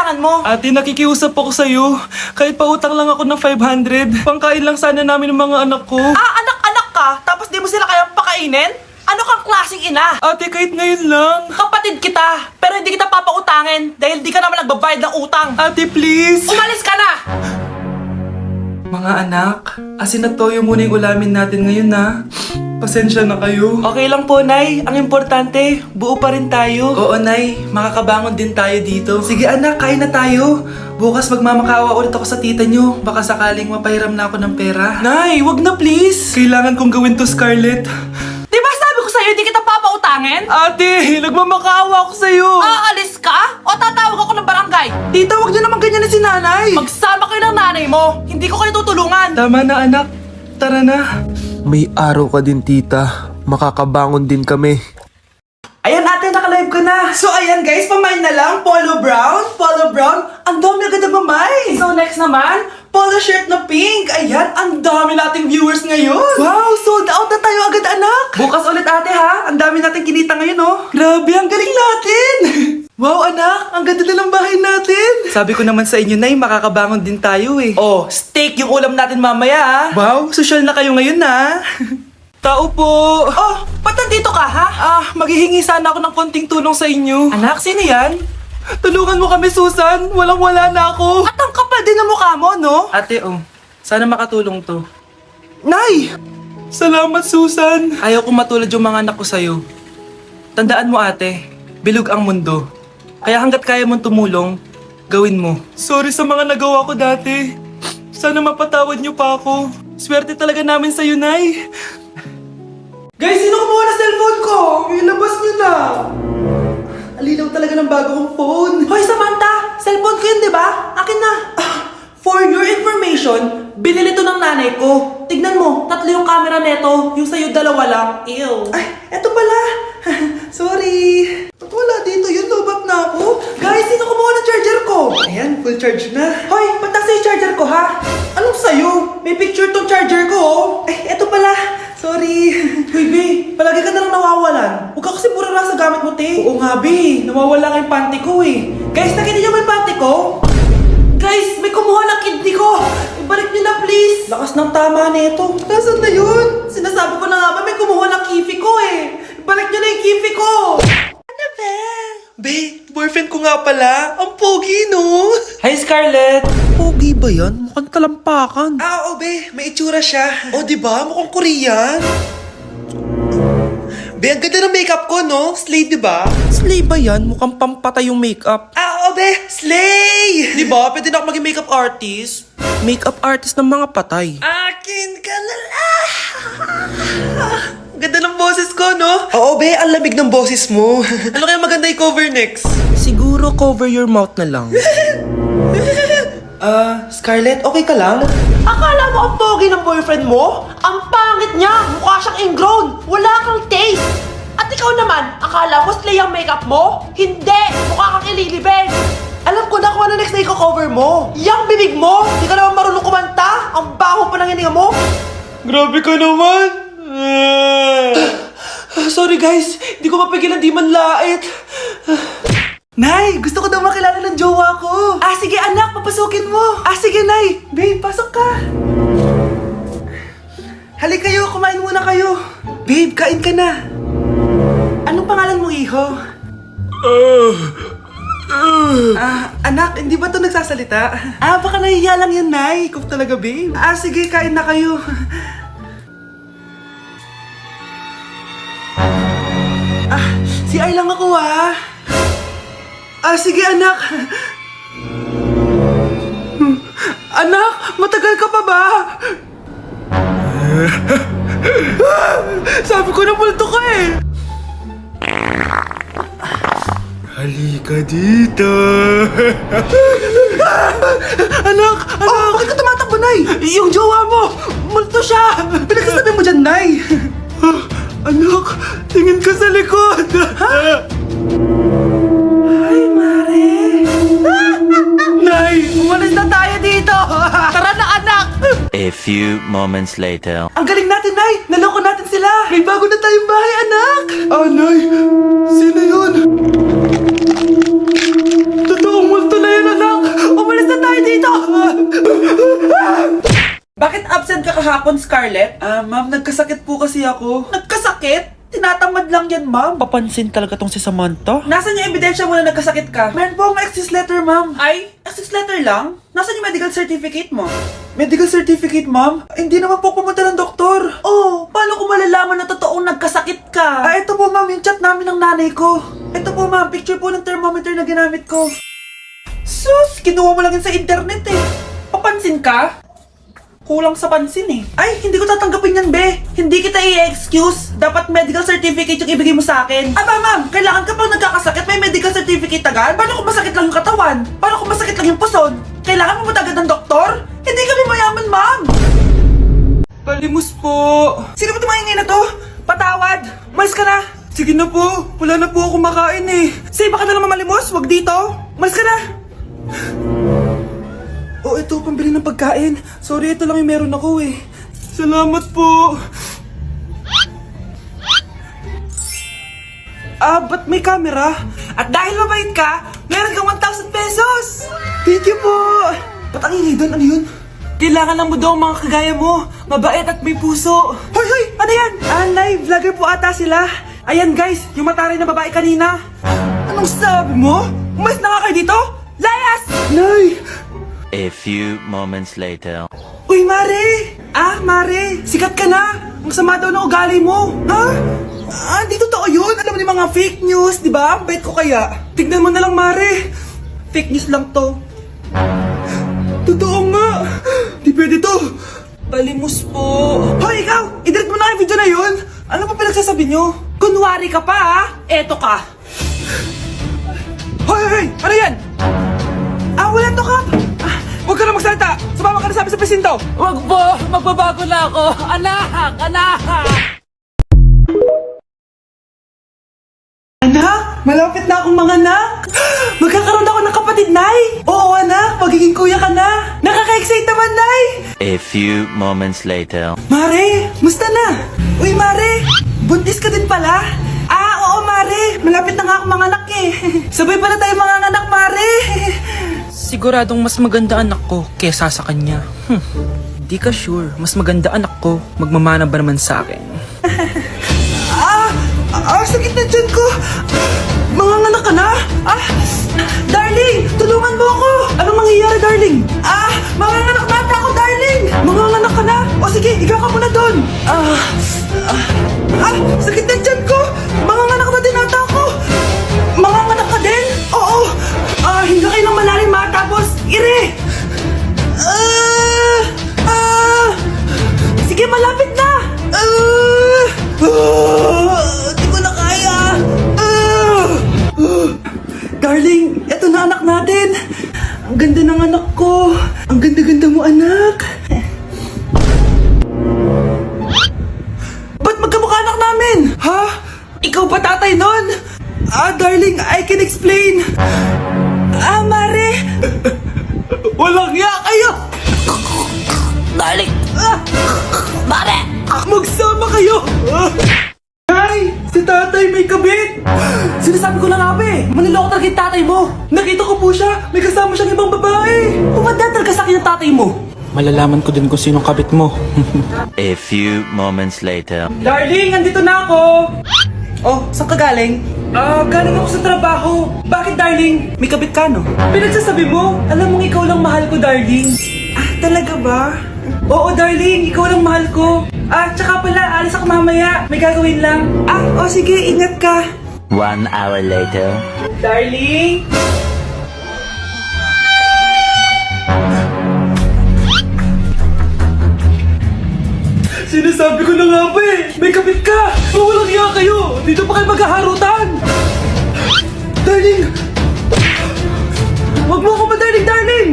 kailangan mo? Ate, nakikiusap ako sa'yo. Kahit pautang lang ako ng 500, pangkain lang sana namin ng mga anak ko. Anak-anak ka, tapos di mo sila kayang pakainin? Ano kang klaseng ina? Ate, kahit ngayon lang. Kapatid kita, pero hindi kita papautangin dahil di ka naman nagbabayad ng utang. Ate, please. Umalis ka na! Mga anak, asin at toyo muna yung ulamin natin ngayon na. Pasensya na kayo. Okay lang po, Nay. Ang importante, buo pa rin tayo. Oo, Nay. Makakabangon din tayo dito. Sige anak, kain na tayo. Bukas magmamakaawa ulit ako sa tita nyo. Baka sakaling mapahiram na ako ng pera. Nay, wag na please. Kailangan kong gawin to, Scarlett. Di ba sabi ko sa'yo hindi kita papautangin? Ate, nagmamakaawa ako sa'yo. Aalis ka? O tatawag ako ng barangay? Tita, wag niyo naman ganyan si nanay. Magsama kayo ng nanay mo. Hindi ko kayo tutulungan. Tama na anak. Tara na. May araw ka din, tita. Makakabangon din kami. Ayan ate, naka-live ka na. So ayan guys, pamain na lang. Polo brown. Polo brown. Ang dami agad nagmamay. So next naman, polo shirt na pink. Ayan, ang dami nating viewers ngayon. Wow, sold out na tayo agad anak. Bukas ulit ate ha. Ang dami nating kinita ngayon oh. Grabe, ang galing natin. Wow anak, ang ganda na ng bahay natin. Sabi ko naman sa inyo, Nay, makakabangon din tayo eh. Oh, steak yung ulam natin mamaya ha. Wow, social na kayo ngayon na. Tao po. Oh, ba't nandito ka ha? Maghihingi sana ako ng konting tulong sa inyo. Anak, sino yan? Tulungan mo kami, Susan. Walang-wala na ako. At ang kapal din ng mukha mo, no? Ate, sana makatulong to. Nay! Salamat, Susan. Ayaw kong matulad yung mga anak ko sa'yo. Tandaan mo, ate, bilog ang mundo. Kaya hanggat kaya mong tumulong, gawin mo. Sorry sa mga nagawa ko dati. Sana mapatawad niyo pa ako. Swerte talaga namin sa'yo, Nay. Guys, sino kumuha na cellphone ko? Ilabas niyo na. Alinaw talaga ng bago kong phone. Hoy, Samantha! Cellphone ko yun, di ba? Akin na. For your information, Binili to ng nanay ko. Tignan mo, 3 yung camera neto. Yung sa'yo 2 lang. Ew. ay, eto pala. Sorry. Ba't wala dito yun? Lobat na ako. Guys, sino kumuha ng charger ko? Ayan, full charge na. Hoy, ba't nasa yung charger ko, ha? Anong sa'yo? May picture tong charger ko, oh. Ay, eto pala. Sorry. Hoy, be, palagi ka na lang nawawalan. Huwag ka kasi pura sa gamit mo, te. Oo nga, be. Nawawala nga yung panty ko eh. Guys, nakita niyo ba yung panty ko? Guys, may kumuha ng kidney ko. Ibalik niyo na, please. Lakas ng tama nito. Nasaan na yun? Sinasabi ko na nga ba, may kumuha ng kifi ko eh. Ibalik niyo na yung kifi ko. Ano ba? Be, boyfriend ko nga pala. Ang pogi, no? Hi, Scarlett. Pogi ba yan? Mukhang talampakan. Oo, be. May itsura siya. O, diba? Mukhang Korean. Be, ang ganda ng makeup ko, no? Slay, diba? Slay ba yan? Mukhang pampatay yung makeup. Oo, be. Slay! Diba? Pwede na ako maging makeup artist. Makeup artist ng mga patay. Akin ka na lang. Ang ganda ng boses ko, no? Oo, be. Ang lamig ng boses mo. Ano kaya maganda i-cover next? Siguro cover your mouth na lang. Scarlett, okay ka lang? Akala mo ang pogi ng boyfriend mo? Ang pangit niya! Mukha siyang ingrown! Wala kang taste! At ikaw naman, akala mo slay ang makeup mo? Hindi! Mukha kang ililibing! Alam ko na kung ano next na i-cover mo! Yang bibig mo! Di ka naman marunong kumanta! Ang baho pa ng hininga mo! Grabe ka naman. Sorry guys, di ko mapigilan di man lait. Nay, gusto ko daw makilala ng jowa ko. Sige anak, papasukin mo! Sige Nay. Babe, pasok ka. Halika kayo, kumain muna kayo. Babe, kain ka na. Anong pangalan mo, iho? Anak, hindi ba to nagsasalita? Baka nahihiya lang yan, Nay. Ikaw talaga, babe. Sige, kain na kayo. CR lang ako, sige, anak. Anak, matagal ka pa ba? Sabi ko na multo ka eh. Halika dito. Anak! Bakit ka tumatakbo, Nay? Yung jowa mo! Multo siya! Pinagsasabi mo dyan, Nay! Anak! Tingin ka sa likod! Ay, Mare! Nay! Umalis na tayo dito! Tara na anak! A few moments later. Ang galing natin, Nay! Naloko natin sila! May bago na tayong bahay, anak! Nay! Sino yun? Totoong multo na yun, anak! Bakit absent ka kahapon, Scarlett? Ma'am, nagkasakit po kasi ako. Nagkasakit? Tinatamad lang yan, ma'am. Papansin talaga tong si Samantha. Nasaan yung ebidensya mo na nagkasakit ka? Meron po akong excuse letter, ma'am. Ay, excuse letter lang? Nasaan yung medical certificate mo? Medical certificate, ma'am? Hindi naman po pumunta ng doktor. Oh, paano ko malalaman na totoong nagkasakit ka? Ito po, ma'am, yung chat namin ng nanay ko. Ito po, ma'am, picture po ng thermometer na ginamit ko. Sus, kinuha mo lang yun sa internet eh. Papansin ka? Kulang sa pansin eh. Ay, hindi ko tatanggapin yan, be. Hindi kita i-excuse. Dapat medical certificate yung ibigay mo sa akin. Aba, ma'am, kailangan ka pang nagkakasakit, may medical certificate agad? Paano kung masakit lang yung katawan? Paano kung masakit lang yung puson? Kailangan mo agad ng doktor? Hindi kami mayaman, ma'am. Palimus po. Sino ba tumahingay na to? Patawad. Malis ka na. Sige na po. Wala na po ako makain eh. Say, baka na naman malimos. Wag dito. Malis ka na. Oh, ito, pambili ng pagkain. Sorry, ito lang yung meron ako eh. Salamat po. Ba't may camera? At dahil mabait ka, meron kang 1,000 pesos! Thank you po! Ba't ang ingay doon? Ano yun? Kailangan lang mo daw ang mga kagaya mo. Mabait at may puso. Hoy, hoy! Ano yan? Live vlogger po ata sila. Ayan guys, yung mataray na babae kanina. Anong sabi mo? Umalis na nga kayo dito? Layas! Nay! A few moments later. Uy, Mare! Mare, sikat ka na! Ang sama daw ng ugali mo! Ha? Di totoo yun! Alam mo yung mga fake news, di ba? Ang bait ko kaya. Tignan mo na lang, Mare! Fake news lang to. Totoo nga! Di pwede to! Palimus po! Hoy, ikaw! I-delete mo na yung video na yun! Ano pa pinagsasabi nyo? Kunwari ka pa, ha? Eto ka! Hoy, hoy, hoy! Ano yan? Wala to, Kap! Huwag ka na magsalita! Sumama ka na sa amin sa presinto! Wag po! Magbabago na ako! Anak! Anak! Anak! Malapit na akong mga anak! Magkakaroon ako ng kapatid, Nay! Oo, anak! Magiging kuya ka na! Nakaka-excite naman, Nay! A few moments later. Mare! Musta na? Uy, Mare! Buntis ka din pala? Oo, Mare! Malapit na nga akong mga anak eh! Sabay pala tayo mga anak, Mare! Siguradong mas maganda anak ko kesa sa kanya. Di ka sure. Mas maganda anak ko. Magmamana ba naman sa akin? Sakit na dyan ko! Mga anak ka na? Darling! Tulungan mo ako! Anong mangyayari, darling? Mga anak bata ako, darling! Mga anak ka na? O sige, ikaw ka muna doon! Sakit na dyan ko! Mga anak na din ata ako! Mga anak ka din? Oo! Hinga kayo ng malalim ha, tapos ire! Sige, malapit na! Di ko na kaya! Darling, eto na anak natin! Ang ganda ng anak ko! Ang ganda-ganda mo, anak! Ba't magkamukha anak namin? Ha? Ikaw ba tatay nun? Darling, I can explain! Mare! Walang ya kayo! Darling! Mare! Magsama kayo! Nay! Si tatay may kabit! Sinasabi ko lang abe! Maniloko talaga yung tatay mo! Nakita ko po siya! May kasama siyang ibang babae! Umanda talaga sa akin yung tatay mo! Malalaman ko din kung sinong kabit mo. A few moments later. Darling, andito na ako! Oh, saan ka galing? Galing ako sa trabaho. Bakit, darling? May kabit ka, no? Pinagsasabi mo, alam mong ikaw lang mahal ko, darling. Talaga ba? Oo, darling, ikaw lang mahal ko. Tsaka pala, alis ako mamaya. May gagawin lang. Sige, ingat ka. 1 hour later. Darling? Sinasabi ko na nga ba eh! May kapit ka! Walang iya kayo! Dito pa kayo maghaharutan! Darling! Huwag mo ako ma-darling, darling!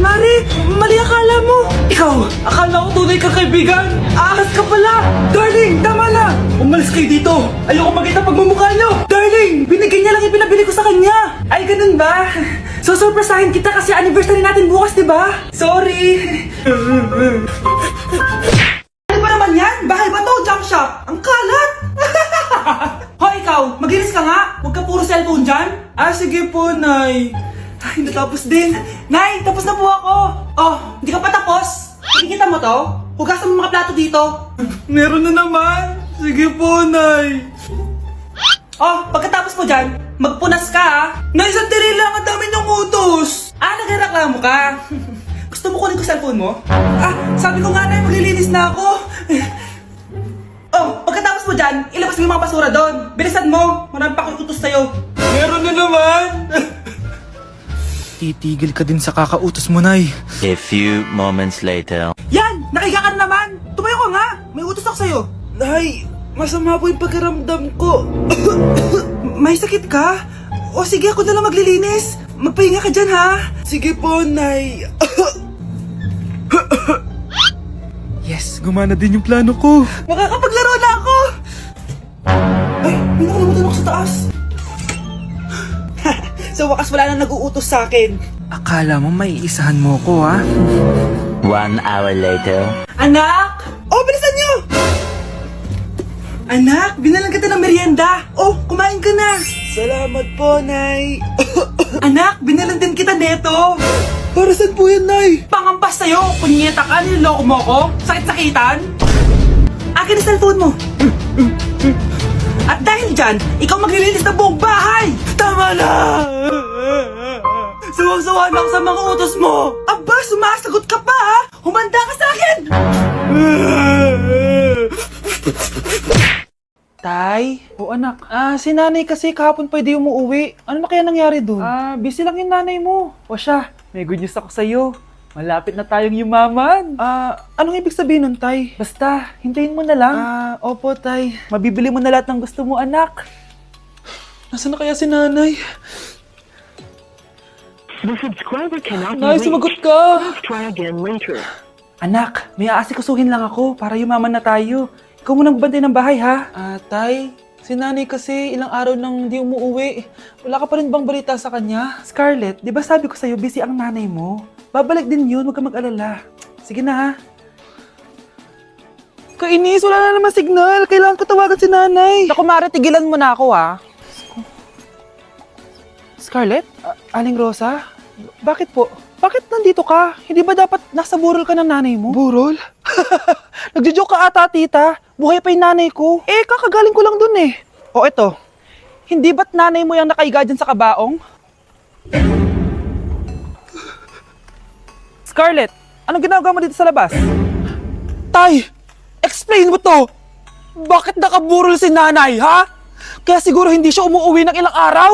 Mari! Mali akala mo! Ikaw! Akala ko tunay kang kaibigan! Ahas ka pala! Darling! Tama na! Umalis kayo dito! Ayoko makita pagmumukha nyo! Darling! Binigyan niya lang yung pinabili ko sa kanya! Ay, ganun ba? So, surpresahin kita kasi anniversary natin bukas, di ba? Sorry! Ano ba naman yan? Bahay ba to? Junk shop? Ang kalat! Hoy, ikaw! Maginis ka nga! Huwag ka puro cellphone dyan! Sige po, Nay. Ay, natapos din. Nay, tapos na po ako. Oh, hindi ka pa tapos? Nakikita mo to? Hugasan mo mga plato dito. Meron na naman. Sige po, Nay. Oh, pagkatapos mo dyan, magpunas ka ha. Nay, sandali lang. Ang dami niyong utos. Nagreklamo ka. Gusto mo kunin ko cellphone mo? Sabi ko nga, Nay, maglilinis na ako. Oh, pagkatapos mo dyan, ilabas mo yung mga basura doon. Bilisan mo, marami pa akong utos sa'yo. Meron na naman. Titigil ka din sa kakautos mo, Nay. A few moments later. Yan! Nakiga ka na naman! Tumayo ka nga! May utos ako sa'yo! Nay, masama po yung pagkaramdam ko. May sakit ka? O sige, ako na lang maglilinis. Magpahinga ka dyan, ha? Sige po, Nay. Yes, gumana din yung plano ko. Makakapaglaro na ako! Ay, may nakalimutan ako sa taas. Sa wakas wala na nag-uutos sa akin. Akala mo may iisahan mo ko, ha? 1 hour later. Anak! Oh, bilisan niyo! Anak, binalan kita ng merienda. Oh, kumain ka na. Salamat po, Nay. Anak, binalan din kita neto. Para saan po yan, Nay? Pangampas sa'yo, kunyeta ka, niloko mo ko, sakit-sakitan. Akin ang cellphone mo. At dahil dyan, ikaw maglilinis ng buong bahay. Tama na! Sawang-sawa na ako sa mga utos mo. Aba, sumasagot ka pa ha? Humanda ka sa akin! Tay? O anak, si nanay kasi kahapon pwede umuwi. Ano na kaya nangyari dun? Busy lang yung nanay mo. O siya, may good news ako sa'yo. Malapit na tayong yumaman. Anong ibig sabihin nun, Tay? Basta, hintayin mo na lang. Opo, Tay. Mabibili mo na lahat ng gusto mo, anak. Nasaan na kaya si nanay? The subscriber cannot Nay, be sumagot reached. ka! Please try again later. Anak, may aasikusuhin lang ako para yumaman na tayo. Ikaw mo nang bantay ng bahay, ha? Tay, si nanay kasi ilang araw nang di umuwi. Wala ka pa rin bang balita sa kanya? Scarlett, di ba sabi ko sa'yo busy ang nanay mo? Babalik din yun, huwag ka mag-alala. Sige na, ha? Kainis, wala na naman signal. Kailangan ko tawagan si nanay. Naku, Mare, tigilan mo na ako, ha? Scarlett? Aling Rosa? Bakit po? Bakit nandito ka? Hindi ba dapat nasa burol ka ng nanay mo? Burol? Nagjo-joke ka ata, tita. Buhay pa yung nanay ko. Kakagaling ko lang dun eh. O eto, hindi ba't nanay mo yung nakaiga dyan sa kabaong? Scarlett, anong ginagawa mo dito sa labas? Tay, explain mo to! Bakit nakaburol si nanay, ha? Kaya siguro hindi siya umuwi ng ilang araw?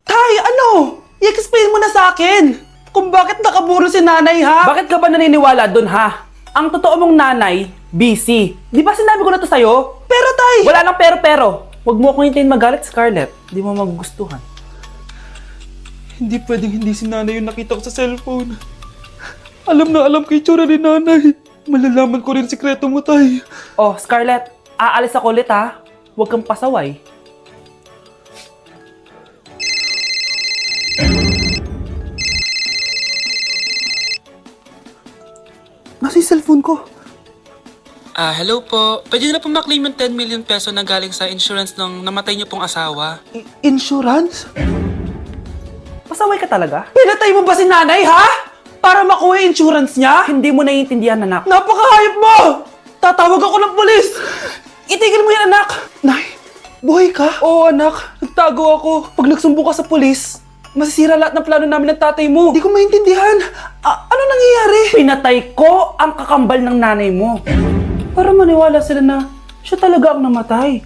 Tay, ano? I-explain mo na sa akin kung bakit nakaburol si nanay, ha? Bakit ka ba naniniwala dun, ha? Ang totoo mong nanay, busy. Di ba sinabi ko na to sa'yo? Pero, Tay! Wala lang pero. Huwag mo akong hintayin magalit, Scarlett. Di mo magugustuhan. Hindi pwedeng hindi si nanay yung nakita ko sa cellphone. Alam na alam ko yung tsura ni nanay. Malalaman ko rin sikreto mo, Tay. Oh, Scarlett, aalis ako ulit, ha? Huwag kang pasaway. Nasa yung cellphone ko. Hello po. Pwede na po maklaim yung 10 million peso na galing sa insurance ng namatay niyo pong asawa. Insurance? Pasaway ka talaga? Pinatay mo ba si nanay, ha? Para makuha yung insurance niya? Hindi mo naiintindihan, anak. Napakahayop mo! Tatawag ako ng polis! Itigil mo yan, anak! Nay, buhay ka? Oo, anak. Nagtago ako. Pag nagsumbong ka sa polis, masisira lahat ng plano namin ng tatay mo. Hindi ko maintindihan. Ano nangyayari? Pinatay ko ang kakambal ng nanay mo. Para maniwala sila na siya talaga ang namatay.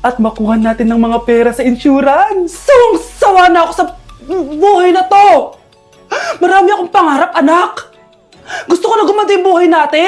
At makuha natin ng mga pera sa insurance. Sawang-sawa na ako sa buhay na to. Marami akong pangarap, anak. Gusto ko na gumanda yung buhay natin.